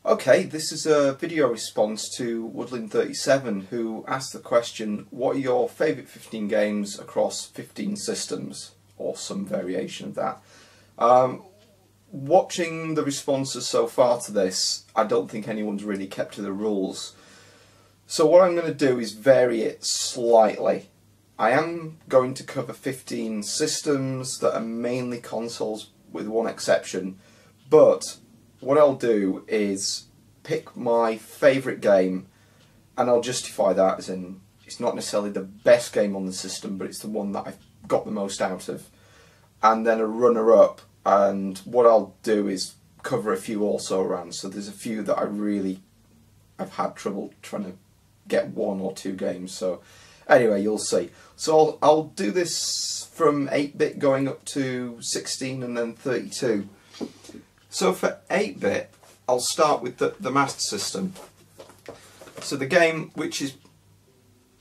Okay, this is a video response to Woodland37, who asked the question, what are your favourite 15 games across 15 systems, or some variation of that. Watching the responses so far to this, I don't think anyone's really kept to the rules. So what I'm going to do is vary it slightly. I am going to cover 15 systems that are mainly consoles with one exception, but what I'll do is pick my favourite game, and I'll justify that as in it's not necessarily the best game on the system, but it's the one that I've got the most out of, and then a runner-up. And what I'll do is cover a few also around, so there's a few that I've had trouble trying to get one or two games, so anyway, you'll see. So I'll do this from 8-bit going up to 16 and then 32. So for 8-bit, I'll start with the Master System. So the game, which is,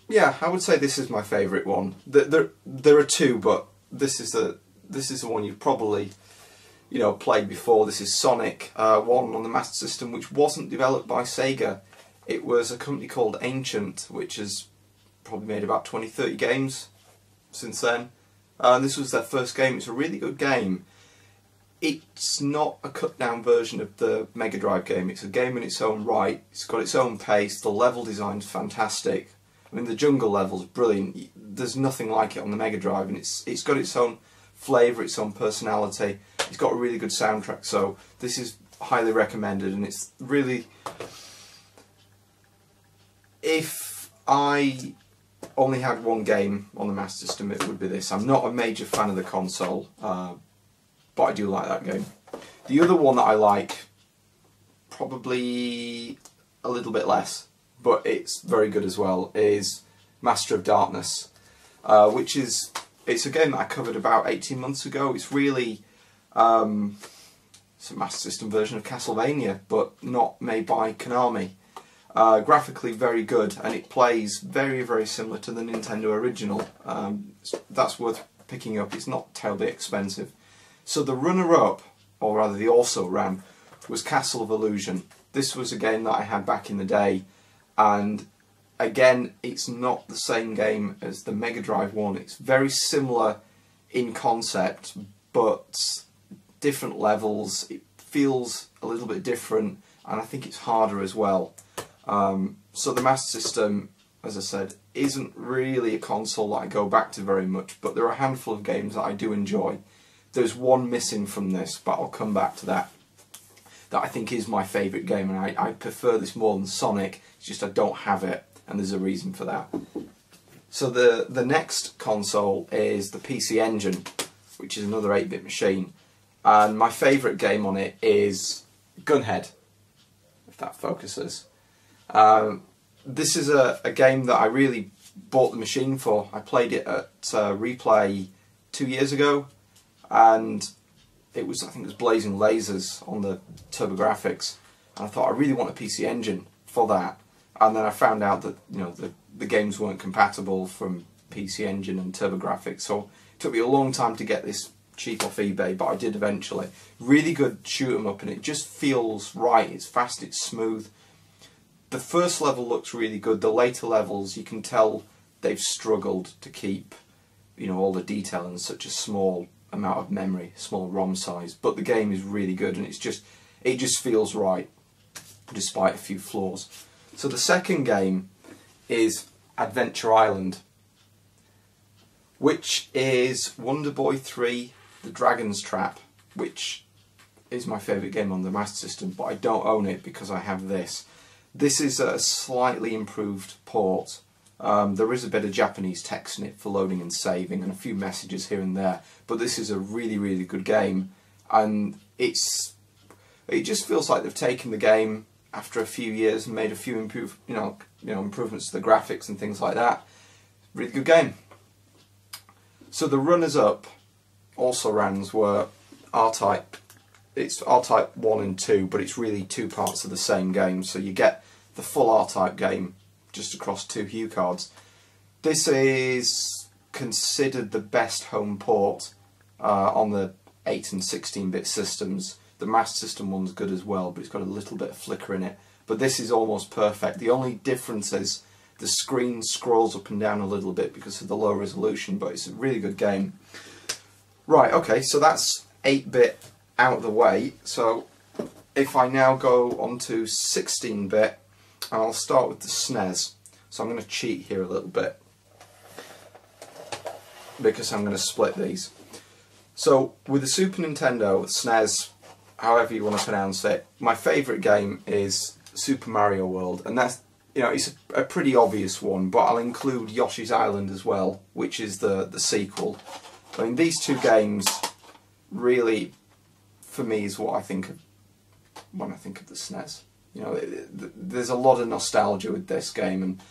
yeah, I would say this is my favourite one. There are two, but this is the one you've probably, played before. This is Sonic 1 on the Master System, which wasn't developed by Sega. It was a company called Ancient, which has probably made about 20-30 games since then. This was their first game. It's a really good game. It's not a cut-down version of the Mega Drive game. It's a game in its own right. It's got its own pace. The level design's fantastic. I mean, the jungle level's brilliant. There's nothing like it on the Mega Drive, and it's got its own flavour, its own personality. It's got a really good soundtrack, so this is highly recommended, and it's really... If I only had one game on the Master System, it would be this. I'm not a major fan of the console, but I do like that game. The other one that I like, probably a little bit less, but it's very good as well, is Master of Darkness, it's a game that I covered about 18 months ago. It's really, it's a Master System version of Castlevania, but not made by Konami. Graphically very good, and it plays very, very similar to the Nintendo original. That's worth picking up. It's not terribly expensive. So the runner-up, or rather the also-ran, was Castle of Illusion. This was a game that I had back in the day, and again, it's not the same game as the Mega Drive one. It's very similar in concept, but different levels. It feels a little bit different, and I think it's harder as well. So the Master System, as I said, isn't really a console that I go back to very much, but there are a handful of games that I do enjoy. There's one missing from this, but I'll come back to that I think is my favourite game, and I prefer this more than Sonic. It's just I don't have it, and there's a reason for that. So the next console is the PC Engine, which is another 8-bit machine, and my favourite game on it is Gunhead, if that focuses. This is a game that I really bought the machine for. I played it at Replay 2 years ago, and I think it was blazing lasers on the TurboGrafx, and I thought I really want a PC Engine for that. And then I found out that the games weren't compatible from PC Engine and TurboGrafx, so it took me a long time to get this cheap off eBay, but I did eventually. Really good shoot 'em up, and it just feels right. It's fast, it's smooth. The first level looks really good. The later levels, you can tell they've struggled to keep, all the detail in such a small amount of memory, small ROM size. But the game is really good, and it just feels right, despite a few flaws. So the second game is Adventure Island, which is Wonder Boy 3: The Dragon's Trap, which is my favourite game on the Master System, but I don't own it because I have this. This is a slightly improved port. There is a bit of Japanese text in it for loading and saving, and a few messages here and there, but this is a really, really good game, and it just feels like they've taken the game after a few years and made a few improvements to the graphics and things like that. Really good game. So the runners-up also rans were R-Type. It's R-Type 1 and 2, but it's really two parts of the same game, so you get the full R-Type game just across two Hue cards. This is considered the best home port on the 8 and 16-bit systems. The Master System one's good as well, but it's got a little bit of flicker in it. But this is almost perfect. The only difference is the screen scrolls up and down a little bit because of the low resolution, but it's a really good game. Right, okay, so that's 8-bit out of the way. So if I now go on to 16-bit, and I'll start with the SNES. So I'm going to cheat here a little bit, because I'm going to split these. So with the Super Nintendo, SNES, however you want to pronounce it, my favourite game is Super Mario World, and that's, you know, it's a pretty obvious one, but I'll include Yoshi's Island as well, which is the sequel. I mean, these two games really, for me, is what I think of when I think of the SNES. You know, there's a lot of nostalgia with this game, and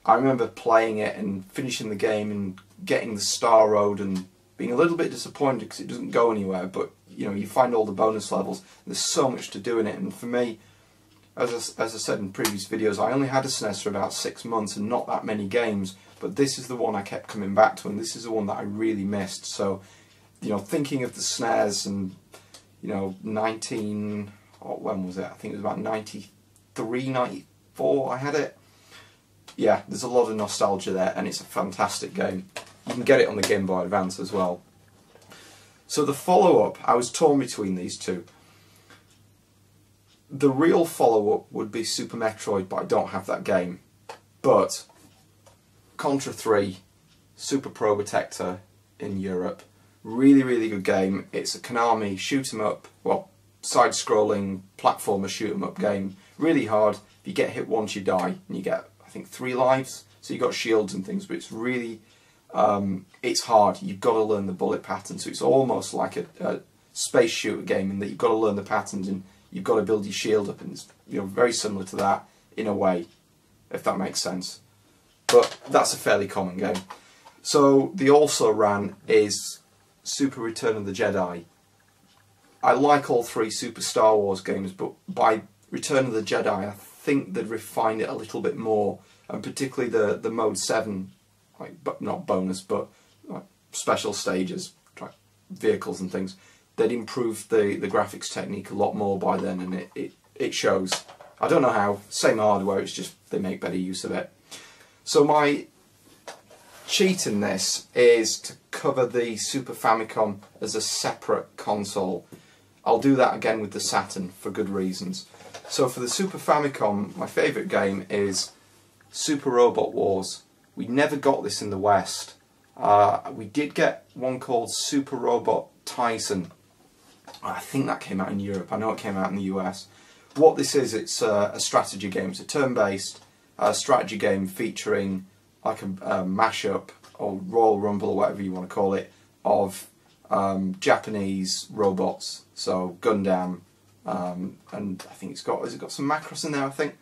I remember playing it and finishing the game and getting the Star Road and being a little bit disappointed because it doesn't go anywhere, but you know, you find all the bonus levels. There's so much to do in it, and for me, as I said in previous videos, I only had a SNES for about 6 months and not that many games, but this is the one I kept coming back to, and this is the one that I really missed. So, you know, thinking of the SNES and, you know, when was it? I think it was about 93, 94 I had it. Yeah, there's a lot of nostalgia there, and it's a fantastic game. You can get it on the Game Boy Advance as well. So the follow-up, I was torn between these two. The real follow-up would be Super Metroid, but I don't have that game. But Contra 3, Super Probotector in Europe, really, really good game. It's a Konami shoot-'em-up, well, side-scrolling platformer shoot-'em-up game. Really hard. If you get hit once, you die, and you get, I think, 3 lives. So you've got shields and things, but it's really... it's hard. You've got to learn the bullet patterns, so it's almost like a space shooter game in that you've got to learn the patterns and you've got to build your shield up, and it's, you know, very similar to that in a way, if that makes sense. But that's a fairly common game. So the also ran is Super Return of the Jedi. I like all 3 Super Star Wars games, but by Return of the Jedi I think they'd refined it a little bit more, and particularly the Mode 7, like, not bonus, but like special stages, like vehicles and things. They'd improved the graphics technique a lot more by then, and it shows. I don't know how. Same hardware, it's just they make better use of it. So my cheat in this is to cover the Super Famicom as a separate console. I'll do that again with the Saturn for good reasons. So for the Super Famicom, my favourite game is Super Robot Wars. We never got this in the West. We did get one called Super Robot Tyson. I think that came out in Europe. I know it came out in the US. What this is, it's a strategy game. It's a turn-based strategy game featuring like a mashup or Royal Rumble or whatever you want to call it of Japanese robots. So Gundam, and I think has it got some Macross in there? I think.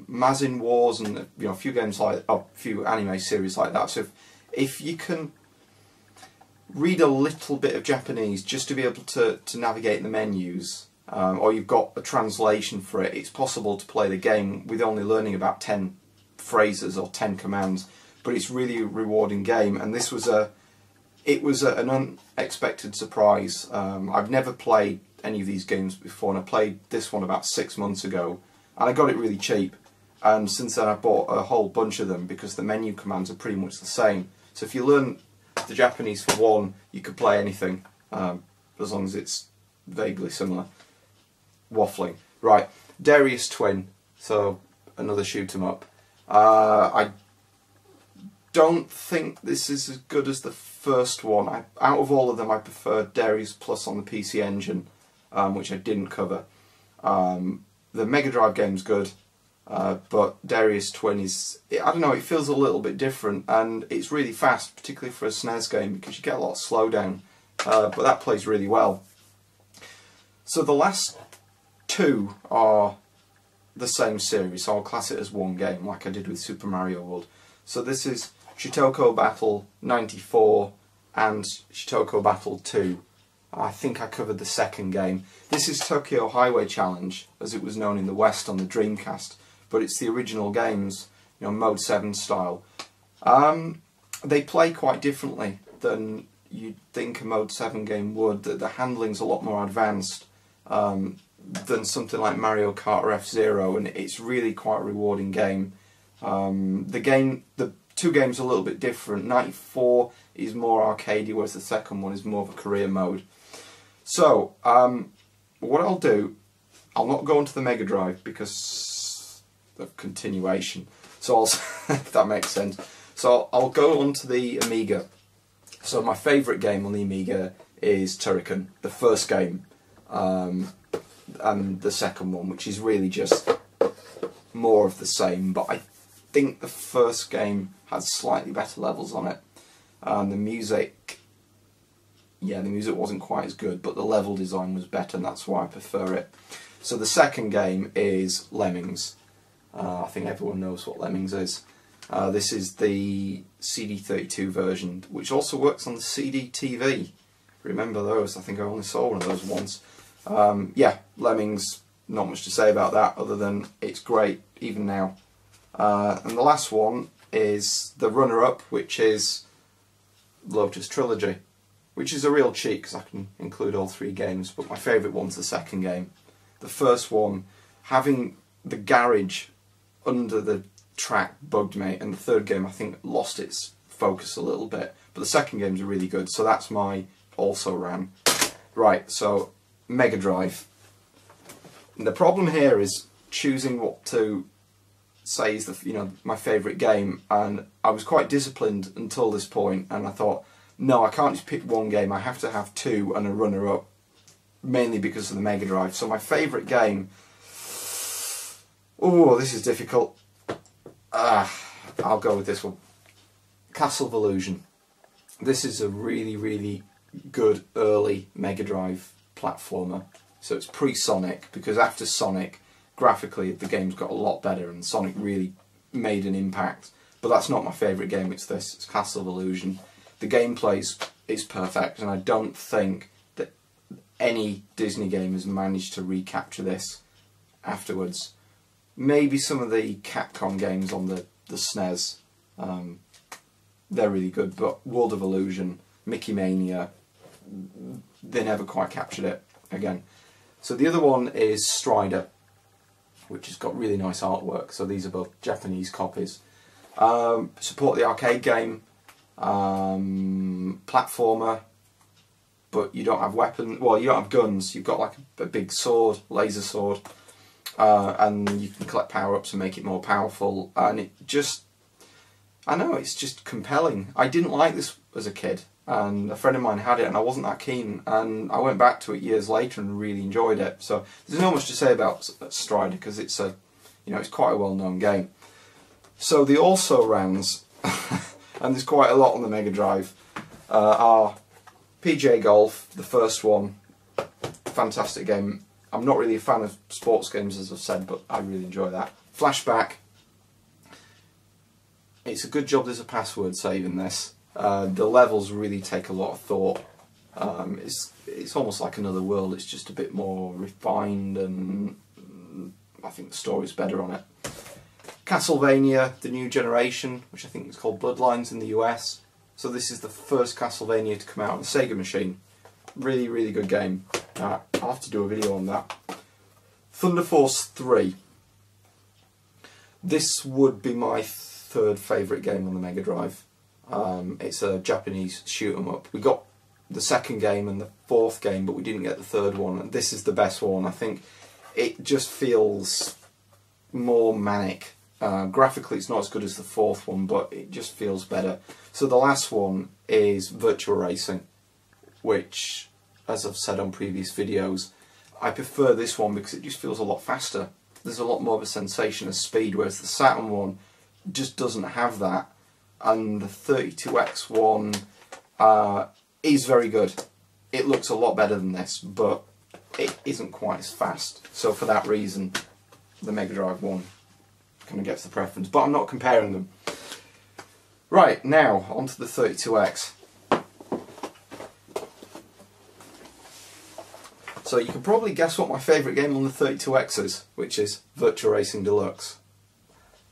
Mazin Wars, and you know, a few games like a few anime series like that. So if you can read a little bit of Japanese just to be able to navigate the menus, or you've got a translation for it, it's possible to play the game with only learning about 10 phrases or 10 commands. But it's really a rewarding game, and this was an unexpected surprise. I've never played any of these games before, and I played this one about 6 months ago. And I got it really cheap, and since then I bought a whole bunch of them because the menu commands are pretty much the same. So if you learn the Japanese for one, you could play anything, as long as it's vaguely similar. Waffling. Right, Darius Twin, so another shoot 'em up. I don't think this is as good as the first one. Out of all of them, I prefer Darius Plus on the PC Engine, which I didn't cover. The Mega Drive game's good, but Darius Twin is, I don't know, it feels a little bit different, and it's really fast, particularly for a SNES game, because you get a lot of slowdown, but that plays really well. So the last 2 are the same series, so I'll class it as one game, like I did with Super Mario World. So this is Shitoko Battle 94 and Shitoko Battle 2. I think I covered the second game. This is Tokyo Highway Challenge, as it was known in the West on the Dreamcast, but it's the original games, you know, Mode 7 style. They play quite differently than you'd think a Mode 7 game would. The handling's a lot more advanced, than something like Mario Kart or F-Zero, and it's really quite a rewarding game. The two games are a little bit different. 94 is more arcadey, whereas the second one is more of a career mode. So, what I'll do, I'll not go onto the Mega Drive because of continuation. So if that makes sense. So I'll go onto the Amiga. So my favourite game on the Amiga is Turrican, the first game, and the second one, which is really just more of the same. But I think the first game has slightly better levels on it. The music, yeah, the music wasn't quite as good, but the level design was better, and that's why I prefer it. So the second game is Lemmings. I think everyone knows what Lemmings is. This is the CD32 version, which also works on the CD-TV. Remember those? I think I only saw one of those once. Yeah, Lemmings, not much to say about that other than it's great even now. And the last one is the runner-up, which is Lotus Trilogy, which is a real cheat because I can include all three games, but my favourite one's the second game. The first one, having the garage under the track bugged me, and the third game I think lost its focus a little bit, but the second game's really good, so that's my also ran. Right, so Mega Drive. And the problem here is choosing what to say is my favourite game, and I was quite disciplined until this point, and I thought, no, I can't just pick one game, I have to have two and a runner-up, mainly because of the Mega Drive. So my favourite game, oh, this is difficult. I'll go with this one. Castle of Illusion. This is a really, really good early Mega Drive platformer. So it's pre-Sonic, because after Sonic, graphically the game's got a lot better and Sonic really made an impact. But that's not my favourite game, it's this. It's Castle of Illusion. The gameplay is perfect, and I don't think that any Disney game has managed to recapture this afterwards. Maybe some of the Capcom games on the SNES, they're really good, but World of Illusion, Mickey Mania, they never quite captured it again. So the other one is Strider, which has got really nice artwork, so these are both Japanese copies. Support the arcade game, platformer, but you don't have weapons, well, you don't have guns, you've got like a big sword, laser sword. And you can collect power-ups and make it more powerful, and it just, I know, it's just compelling. I didn't like this as a kid, and a friend of mine had it and I wasn't that keen, and I went back to it years later and really enjoyed it. So there's not much to say about Strider because it's it's quite a well-known game. So the also-rans, and there's quite a lot on the Mega Drive, are PGA Golf, the first one, fantastic game. I'm not really a fan of sports games, as I've said, but I really enjoy that. Flashback. It's a good job there's a password saving this. The levels really take a lot of thought. It's almost like another world. It's just a bit more refined, and I think the story's better on it. Castlevania, the new generation, which I think is called Bloodlines in the US. So this is the first Castlevania to come out on the Sega machine. Really, really good game. I'll have to do a video on that. Thunder Force 3. This would be my third favourite game on the Mega Drive. It's a Japanese shoot 'em up. We got the second game and the fourth game, but we didn't get the third one. And this is the best one. I think it just feels more manic. Graphically it's not as good as the fourth one, but it just feels better. So the last one is Virtual Racing, which, as I've said on previous videos, I prefer this one because it just feels a lot faster. There's a lot more of a sensation of speed, whereas the Saturn one just doesn't have that. And the 32X one is very good. It looks a lot better than this, but it isn't quite as fast. So for that reason, the Mega Drive one kind of gets the preference. But I'm not comparing them. Right, now onto the 32X. So you can probably guess what my favourite game on the 32X is, which is Virtual Racing Deluxe.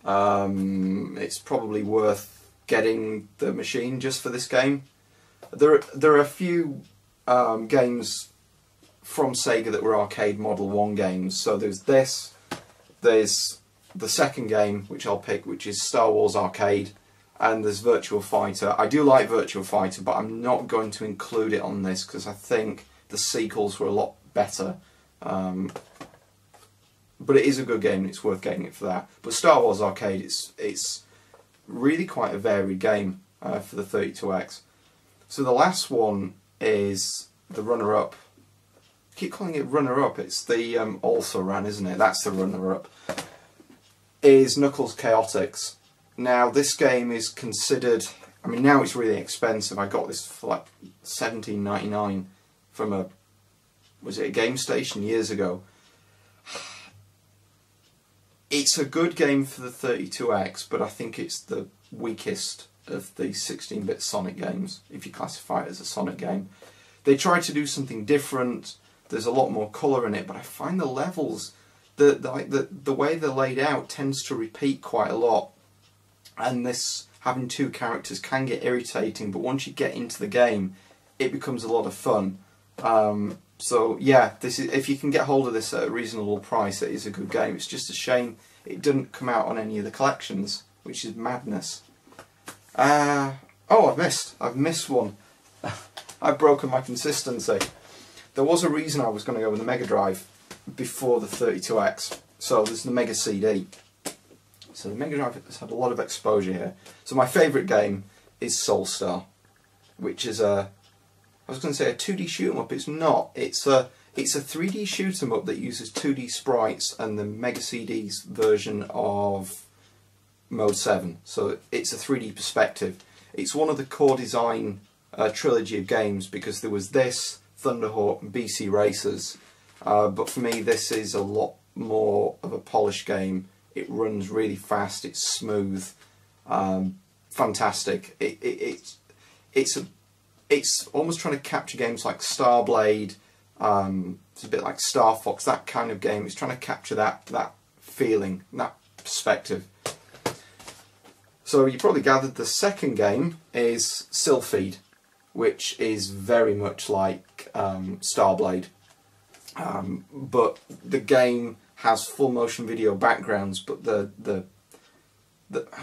It's probably worth getting the machine just for this game. There are a few games from Sega that were arcade Model 1 games. So there's this, there's the second game which I'll pick, which is Star Wars Arcade, and there's Virtua Fighter. I do like Virtua Fighter, but I'm not going to include it on this because I think the sequels were a lot better. But it is a good game and it's worth getting it for that. But Star Wars Arcade, it's really quite a varied game for the 32X. So the last one is the runner-up. I keep calling it runner-up, it's the also ran, isn't it? That's the runner-up. Is Knuckles Chaotix. Now this game is considered, I mean now it's really expensive. I got this for like $17.99 from was it a Game Station years ago. It's a good game for the 32X, but I think it's the weakest of the 16-bit Sonic games, if you classify it as a Sonic game. They tried to do something different, there's a lot more colour in it, but I find the levels, the way they're laid out tends to repeat quite a lot, and this having two characters can get irritating, but once you get into the game it becomes a lot of fun. So yeah, this is, if you can get hold of this at a reasonable price, it is a good game. It's just a shame it didn't come out on any of the collections, which is madness. Oh, I've missed one. I've broken my consistency. There was a reason I was going to go with the Mega Drive before the 32X. So there's the Mega CD. So the Mega Drive has had a lot of exposure here. So my favourite game is Soul Star, which is I was going to say a 2D shoot 'em up. It's not. It's a 3D shoot 'em up that uses 2D sprites and the Mega CD's version of Mode 7. So it's a 3D perspective. It's one of the core design trilogy of games because there was this, Thunderhawk, and BC Racers. But for me, this is a lot more of a polished game. It runs really fast. It's smooth, fantastic. It's almost trying to capture games like Starblade. It's a bit like Star Fox, that kind of game. It's trying to capture that feeling, that perspective. So you probably gathered the second game is Sylphid, which is very much like Starblade. But the game has full motion video backgrounds, but I'm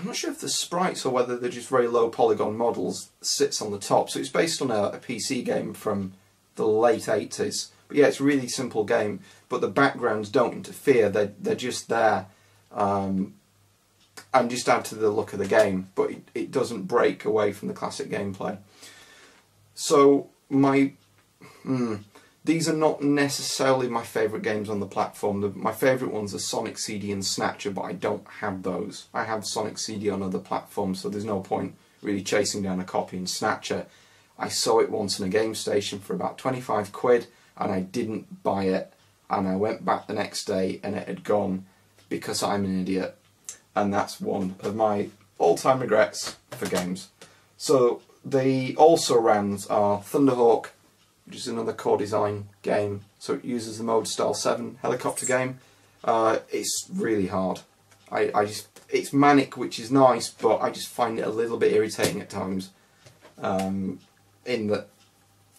not sure if the sprites or whether they're just very low polygon models sits on the top. So it's based on a PC game from the late 80s. But yeah, it's a really simple game, but the backgrounds don't interfere. They're just there and just add to the look of the game, but it doesn't break away from the classic gameplay. So these are not necessarily my favourite games on the platform. My favourite ones are Sonic CD and Snatcher, but I don't have those. I have Sonic CD on other platforms, so there's no point really chasing down a copy in Snatcher. I saw it once in a Game Station for about 25 quid, and I didn't buy it, and I went back the next day and it had gone because I'm an idiot. And that's one of my all-time regrets for games. So the also-rans are Thunderhawk, which is another core design game, so it uses the Mode Style 7 helicopter game. It's really hard. It's manic, which is nice, but I just find it a little bit irritating at times. In that,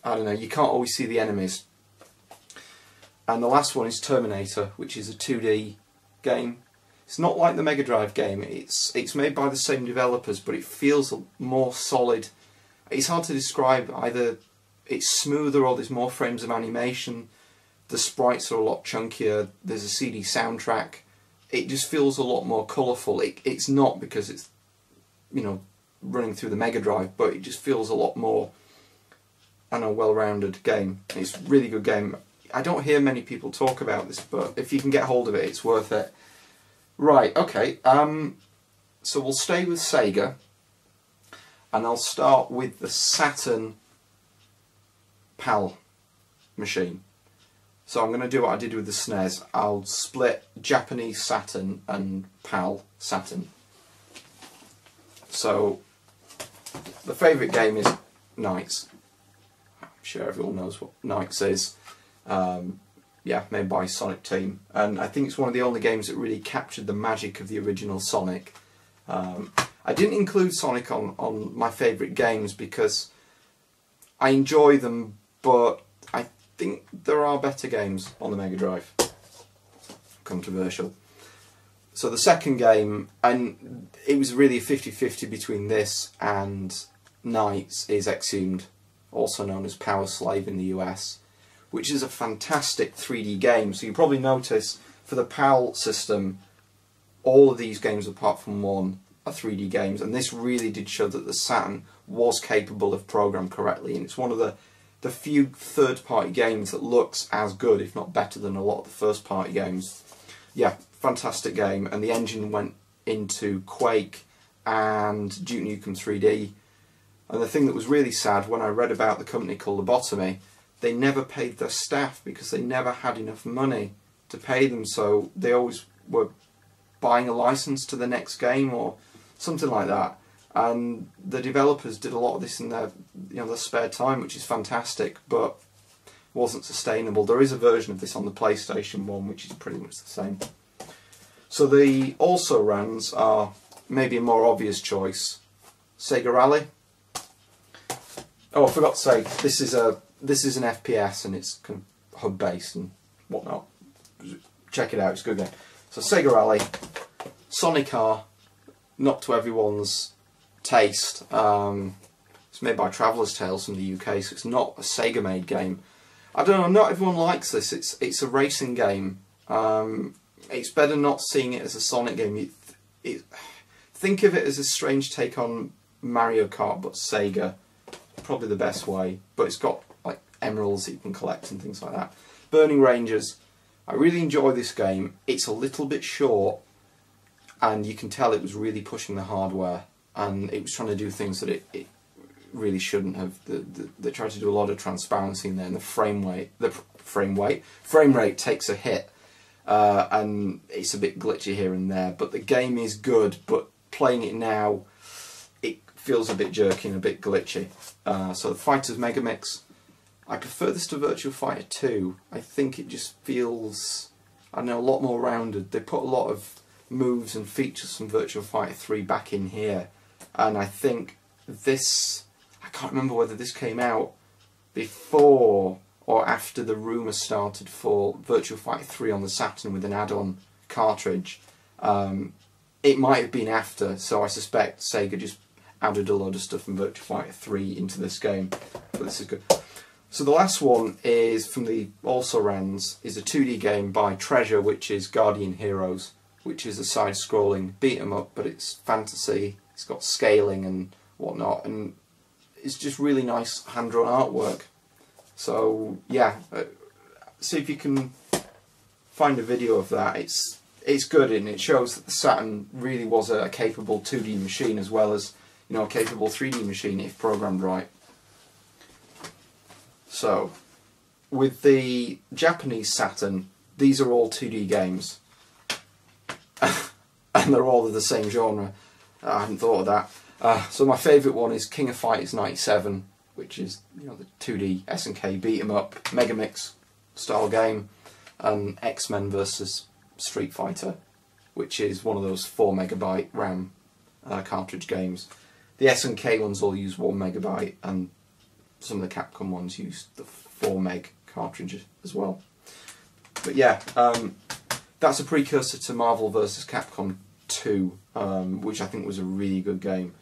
I don't know, you can't always see the enemies. And the last one is Terminator, which is a 2D game. It's not like the Mega Drive game. It's made by the same developers, but it feels more solid. It's hard to describe. Either it's smoother or there's more frames of animation. The sprites are a lot chunkier. There's a CD soundtrack. It just feels a lot more colourful. It's not because it's, you know, running through the Mega Drive, but it just feels a lot more, I don't know, well-rounded game. It's a really good game. I don't hear many people talk about this, but if you can get hold of it, it's worth it. Right, okay. So we'll stay with Sega, and I'll start with the Saturn PAL machine. So I'm going to do what I did with the SNES. I'll split Japanese Saturn and PAL Saturn. So the favourite game is Knights. I'm sure everyone knows what Knights is. Yeah, made by Sonic Team, and I think it's one of the only games that really captured the magic of the original Sonic. I didn't include Sonic on my favourite games because I enjoy them, but I think there are better games on the Mega Drive. Controversial. So the second game, and it was really a 50-50 between this and Knights, is Exhumed, also known as Power Slave in the US, which is a fantastic 3D game. So you probably notice for the PAL system, all of these games apart from one are 3D games, and this really did show that the Saturn was capable of programmed correctly, and it's one of the few third-party games that looks as good, if not better, than a lot of the first-party games. Yeah, fantastic game, and the engine went into Quake and Duke Nukem 3D. And the thing that was really sad, when I read about the company called Lobotomy, they never paid their staff because they never had enough money to pay them, so they always were buying a license to the next game or something like that. And the developers did a lot of this in their, their spare time, which is fantastic, but wasn't sustainable. There is a version of this on the PlayStation 1, which is pretty much the same. So the also-rans are maybe a more obvious choice. Sega Rally. Oh, I forgot to say, this is an FPS, and it's kind of hub-based and whatnot. Check it out, it's a good game. So Sega Rally, Sonic Car, not to everyone's taste. It's made by Traveller's Tales from the UK, so it's not a Sega-made game. I don't know, not everyone likes this. It's a racing game. It's better not seeing it as a Sonic game. Think of it as a strange take on Mario Kart, but Sega. Probably the best way. But it's got like emeralds that you can collect and things like that. Burning Rangers. I really enjoy this game. It's a little bit short, and you can tell it was really pushing the hardware, and it was trying to do things that it really shouldn't have. They tried to do a lot of transparency in there, and the frame rate takes a hit, and it's a bit glitchy here and there. But the game is good, but playing it now, it feels a bit jerky and a bit glitchy. So the Fighters Megamix, I prefer this to Virtua Fighter 2. I think it just feels, I don't know, a lot more rounded. They put a lot of moves and features from Virtua Fighter 3 back in here, and I think this, I can't remember whether this came out before or after the rumour started for Virtua Fighter 3 on the Saturn with an add-on cartridge. It might have been after, so I suspect Sega just added a load of stuff from Virtua Fighter 3 into this game, but this is good. So the last one is from the also-rans, is a 2D game by Treasure, which is Guardian Heroes, which is a side-scrolling beat-em-up, but it's fantasy, it's got scaling and whatnot, and it's just really nice hand-drawn artwork. So yeah, see if you can find a video of that. It's good, and it shows that the Saturn really was a capable 2D machine as well as, a capable 3D machine if programmed right. So, with the Japanese Saturn, these are all 2D games. And they're all of the same genre. I hadn't thought of that. So my favourite one is King of Fighters 97, which is the 2D S&K beat 'em up Megamix style game, and X-Men versus Street Fighter, which is one of those 4 MB RAM cartridge games. The S&K ones all use 1 MB, and some of the Capcom ones use the 4 meg cartridge as well. But yeah, that's a precursor to Marvel vs. Capcom 2, which I think was a really good game.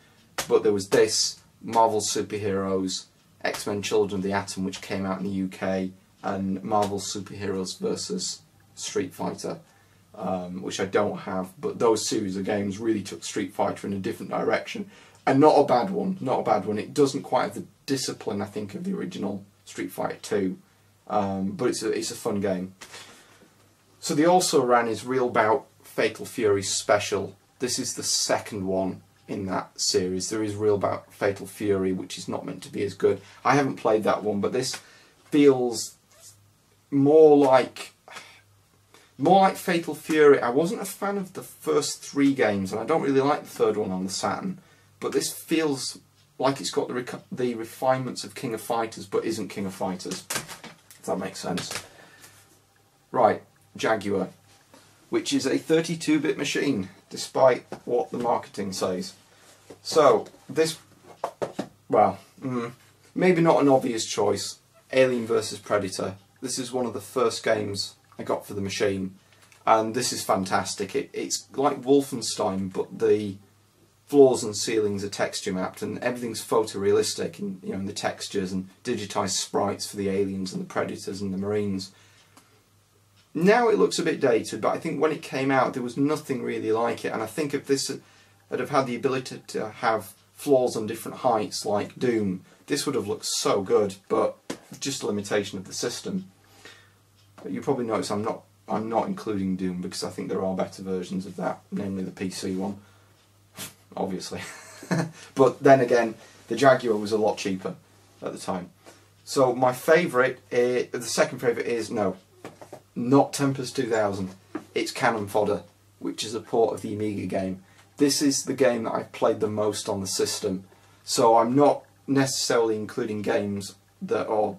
But there was this, Marvel Superheroes, X-Men Children of the Atom, which came out in the UK, and Marvel Superheroes vs. Street Fighter, which I don't have. But those series of games really took Street Fighter in a different direction. And not a bad one, not a bad one. It doesn't quite have the discipline, I think, of the original Street Fighter 2, but it's a fun game. So the also-ran is Real Bout Fatal Fury Special. This is the second one in that series. There is Real Bout Fatal Fury, which is not meant to be as good. I haven't played that one, but this feels more like Fatal Fury. I wasn't a fan of the first 3 games, and I don't really like the third one on the Saturn, but this feels like it's got the refinements of King of Fighters, but isn't King of Fighters, if that makes sense. Right, Jaguar, which is a 32-bit machine, despite what the marketing says. So, this, well, maybe not an obvious choice, Alien vs Predator, This is one of the first games I got for the machine, and this is fantastic. It's like Wolfenstein, but the floors and ceilings are texture mapped, and everything's photorealistic, and in the textures, and digitised sprites for the aliens and the predators and the marines. Now it looks a bit dated, but I think when it came out there was nothing really like it, and I think if this had have had the ability to have floors on different heights like Doom, this would have looked so good, but just a limitation of the system. But you probably notice I'm not including Doom because I think there are better versions of that, namely the PC one, obviously. But then again, the Jaguar was a lot cheaper at the time. So my favourite, the second favourite is, no, not Tempest 2000, it's Cannon Fodder, which is a port of the Amiga game. This is the game that I've played the most on the system, so I'm not necessarily including games that are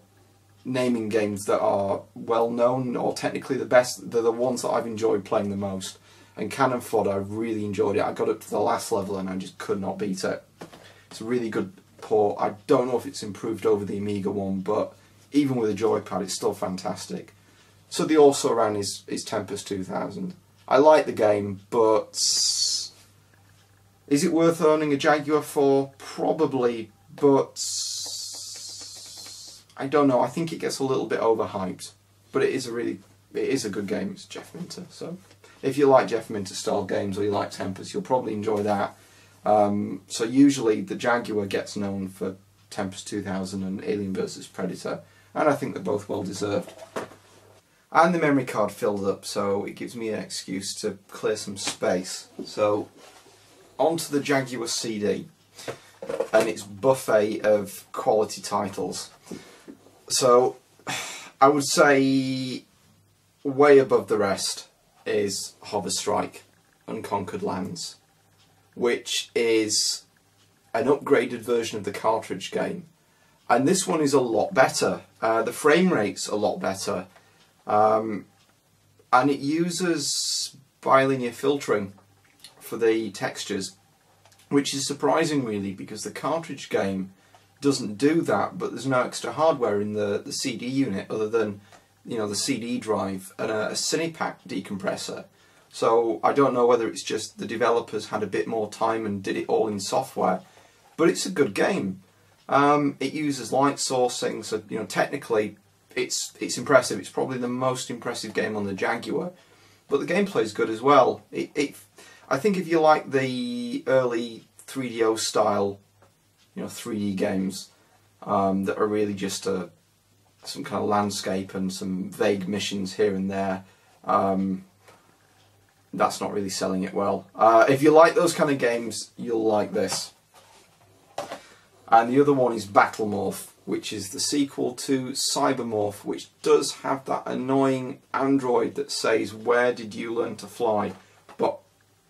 naming games that are well known or technically the best. They're the ones that I've enjoyed playing the most, and Cannon Fodder, I've really enjoyed it. I got up to the last level and I just could not beat it. It's a really good port. I don't know if it's improved over the Amiga one, but even with a joypad it's still fantastic. So the also ran is Tempest 2000. I like the game, but is it worth owning a Jaguar for? Probably, but I don't know. I think it gets a little bit overhyped, but it is a good game. It's Jeff Minter, so if you like Jeff Minter style games or you like Tempest, you'll probably enjoy that. So usually the Jaguar gets known for Tempest 2000 and Alien vs Predator, and I think they're both well deserved. And the memory card filled up, so it gives me an excuse to clear some space. So onto the Jaguar CD and its buffet of quality titles. So I would say way above the rest is Hover Strike Unconquered Lands, which is an upgraded version of the cartridge game, and this one is a lot better. The frame rate's a lot better, and it uses bilinear filtering for the textures, which is surprising really, because the cartridge game doesn't do that, but there's no extra hardware in the CD unit other than the CD drive and a Cinepack decompressor. So I don't know whether it's just the developers had a bit more time and did it all in software, but it's a good game. It uses light sourcing, so technically it's impressive. It's probably the most impressive game on the Jaguar, but the gameplay is good as well. I think if you like the early 3DO style 3D games that are really just some kind of landscape and some vague missions here and there, that's not really selling it well. If you like those kind of games, you'll like this. And the other one is Battlemorph, which is the sequel to Cybermorph, which does have that annoying android that says, "Where did you learn to fly?" But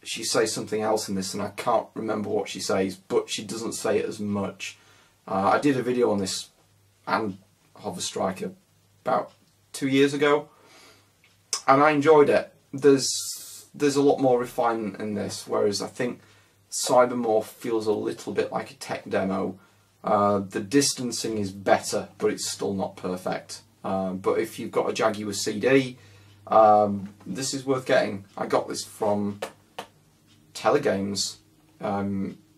she says something else in this and I can't remember what she says, but she doesn't say it as much. I did a video on this and Hover Striker about 2 years ago, and I enjoyed it. There's a lot more refinement in this, whereas I think Cybermorph feels a little bit like a tech demo. The distancing is better, but it's still not perfect. But if you've got a Jaguar CD, this is worth getting. I got this from Telegames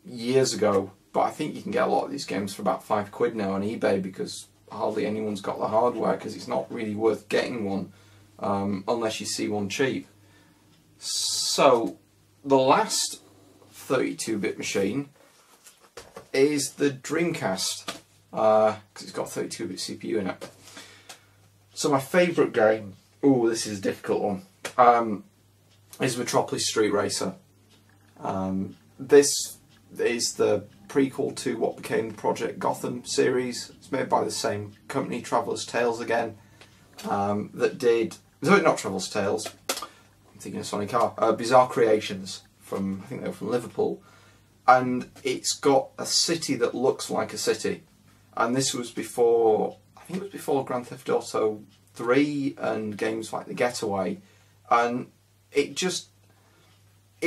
years ago, but I think you can get a lot of these games for about £5 now on eBay, because hardly anyone's got the hardware, because it's not really worth getting one unless you see one cheap. So the last 32-bit machine is the Dreamcast, because it's got a 32-bit CPU in it. So my favourite game, this is a difficult one, is Metropolis Street Racer. This is the prequel to what became the Project Gotham series. It's made by the same company, Traveller's Tales again, that did... Sorry, not Traveller's Tales, I'm thinking of Sonic R. Bizarre Creations, I think they were from Liverpool. And it's got a city that looks like a city. And this was before, I think it was before Grand Theft Auto 3 and games like The Getaway. And it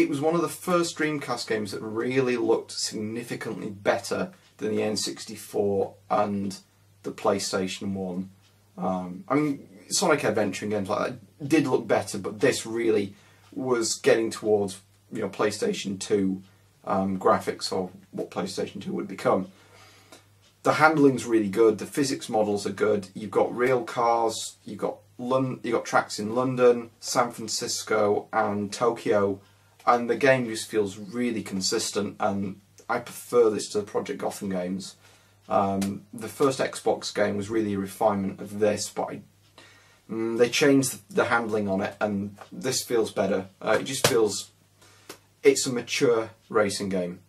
was one of the first Dreamcast games that really looked significantly better than the N64 and the PlayStation 1. I mean, Sonic Adventure and games like that did look better, but this really was getting towards, you know, PlayStation 2 graphics, or what PlayStation 2 would become. The handling's really good. The physics models are good. You've got real cars. You've got tracks in London, San Francisco, and Tokyo, and the game just feels really consistent. And I prefer this to the Project Gotham games. The first Xbox game was really a refinement of this, but they changed the handling on it, and this feels better. It just feels it's a mature racing game,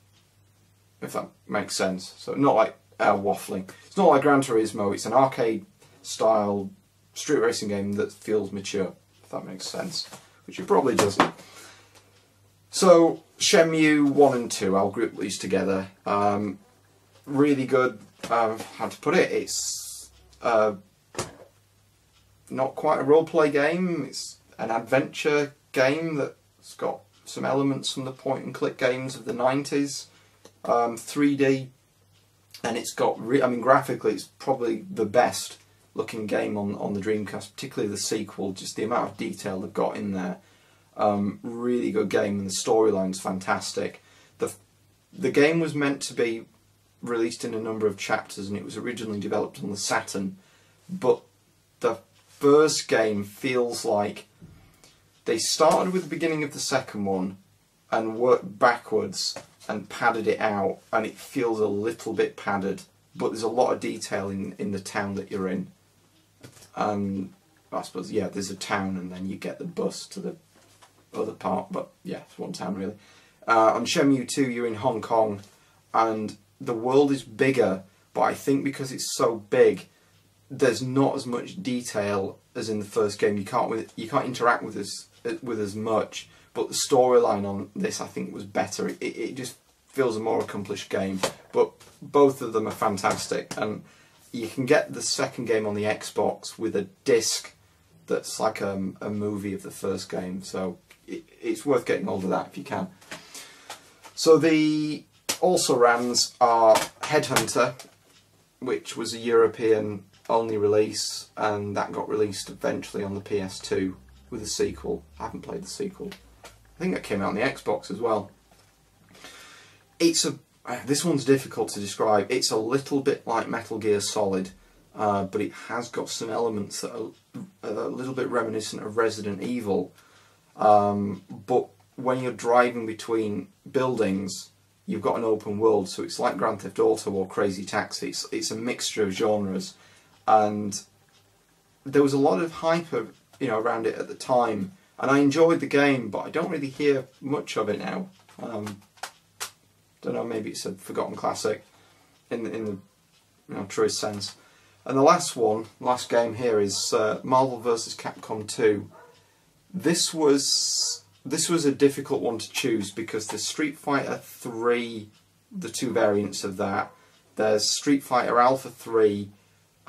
if that makes sense. So not like waffling. It's not like Gran Turismo. It's an arcade-style street racing game that feels mature, if that makes sense, which it probably doesn't. So Shenmue 1 and 2, I'll group these together. Really good. How to put it? It's not quite a role-play game. It's an adventure game that's got some elements from the point-and-click games of the 90s, 3D, and it's got, I mean, graphically it's probably the best looking game on the Dreamcast, particularly the sequel. Just the amount of detail they've got in there. Really good game, and the storyline's fantastic. The game was meant to be released in a number of chapters, and it was originally developed on the Saturn, but the first game feels like they started with the beginning of the second one and worked backwards and padded it out, and it feels a little bit padded, but there's a lot of detail in the town that you're in. I suppose, yeah, there's a town and then you get the bus to the other part, but yeah, it's one town really. On Shenmue 2 you're in Hong Kong, and the world is bigger, but I think because it's so big there's not as much detail as in the first game. You can't interact with as much, but the storyline on this I think was better. It just feels a more accomplished game, but both of them are fantastic, and you can get the second game on the Xbox with a disc that's like a movie of the first game, so it's worth getting hold of that if you can. So the also-rans are Headhunter, which was a European only release, and that got released eventually on the PS2 with a sequel. I haven't played the sequel. I think that came out on the Xbox as well. This one's difficult to describe. It's a little bit like Metal Gear Solid, but it has got some elements that are a little bit reminiscent of Resident Evil. But when you're driving between buildings, you've got an open world, so it's like Grand Theft Auto or Crazy Taxi. It's a mixture of genres, and there was a lot of hype, around it at the time, and I enjoyed the game, but I don't really hear much of it now. Don't know, maybe it's a forgotten classic in the truest sense. And the last game here is Marvel vs. Capcom 2. This was a difficult one to choose because there's Street Fighter 3, the two variants of that. There's Street Fighter Alpha 3,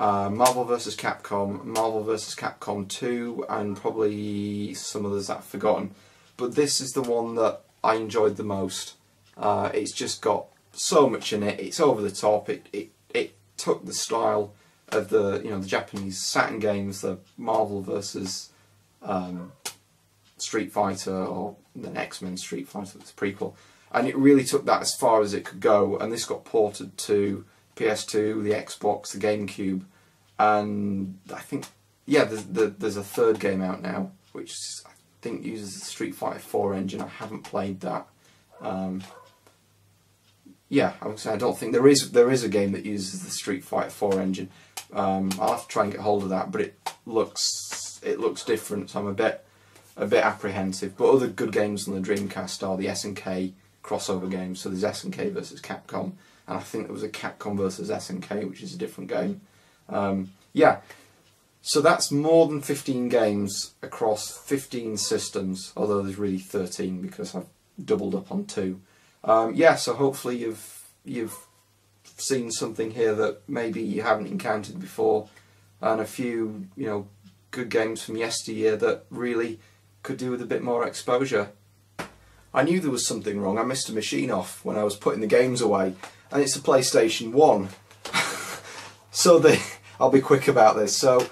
Marvel vs. Capcom, Marvel vs. Capcom 2, and probably some others that I've forgotten. But this is the one that I enjoyed the most. It's just got so much in it. It's over the top. It took the style of the the Japanese Saturn games, the Marvel vs. Street Fighter, or the X-Men Street Fighter, the prequel, and it really took that as far as it could go. And this got ported to PS2, the Xbox, the GameCube, and I think there's a third game out now, which I think uses the Street Fighter 4 engine. I haven't played that. I would say I don't think there is a game that uses the Street Fighter 4 engine. I'll have to try and get hold of that, but it looks different, so I'm a bit apprehensive. But other good games on the Dreamcast are the SNK crossover games. So there's SNK versus Capcom, and I think there was a Capcom versus SNK, which is a different game. So that's more than 15 games across 15 systems, although there's really 13 because I've doubled up on 2. So hopefully you've seen something here that maybe you haven't encountered before, and a few good games from yesteryear that really could do with a bit more exposure. I knew there was something wrong. I missed a machine off when I was putting the games away, and it's a PlayStation 1. So I'll be quick about this. So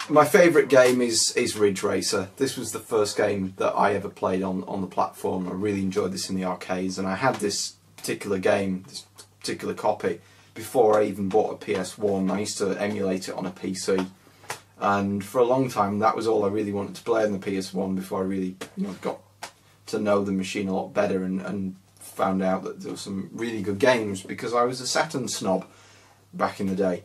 My favourite game is Ridge Racer. This was the first game that I ever played on the platform. I really enjoyed this in the arcades, and I had this particular game, this particular copy, before I even bought a PS1. I used to emulate it on a PC, and for a long time that was all I really wanted to play on the PS1 before I really got to know the machine a lot better and found out that there were some really good games, because I was a Saturn snob back in the day.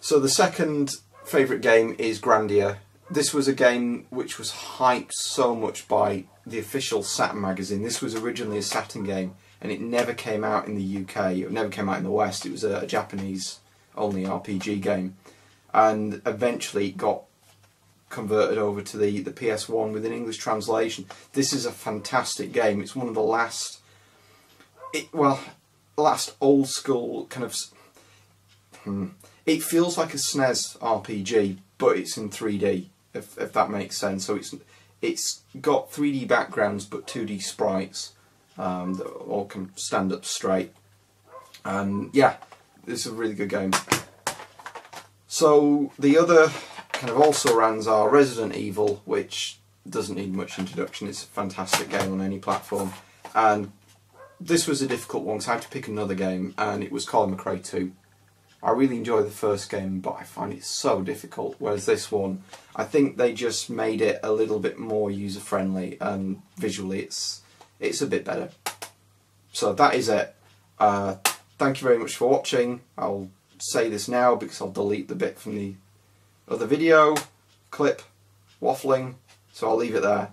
So the second favourite game is Grandia. This was a game which was hyped so much by the official Saturn magazine. This was originally a Saturn game, and it never came out in the UK, it never came out in the West. It was a Japanese only RPG game, and eventually it got converted over to the PS1 with an English translation. This is a fantastic game. It's one of the last old school kind of... It feels like a SNES RPG, but it's in 3D, if that makes sense. So it's got 3D backgrounds but 2D sprites that all can stand up straight. And yeah, this is a really good game. So the other kind of also-rans are Resident Evil, which doesn't need much introduction. It's a fantastic game on any platform. And this was a difficult one, so I had to pick another game, and it was Colin McRae 2. I really enjoyed the first game, but I find it so difficult, whereas this one, I think they just made it a little bit more user-friendly, and visually it's a bit better. So that is it. Thank you very much for watching. I'll say this now because I'll delete the bit from the other video clip, waffling, so I'll leave it there.